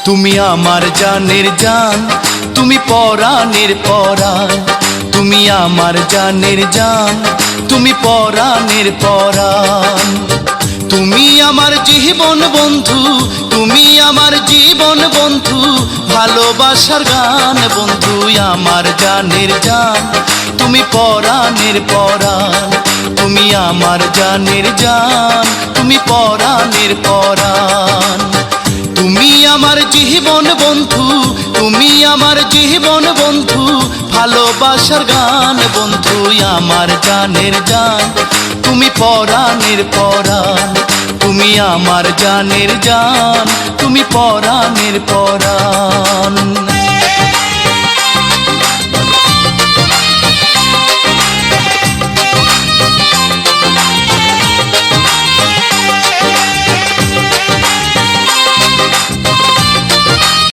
তুমি আমার জানের জান, তুমি পরাণের পরাণ। তুমি আমার জানের জান, তুমি পরাণের পরাণ। তুমি আমার জীবন বন্ধু, তুমি আমার জীবন বন্ধু, ভালোবাসার গান বন্ধু আমার জানের জান, তুমি পরাণের পরাণ। তুমি আমার জানের জান, তুমি পরাণের পরাণ। তুমি আমার জীবন বন্ধু, তুমি আমার জীবন বন্ধু, ভালোবাসার গান বন্ধু আমার জানের জান, তুমি পরাণের পরাণ। তুমি আমার জানের জান, তুমি পরাণের পরাণ।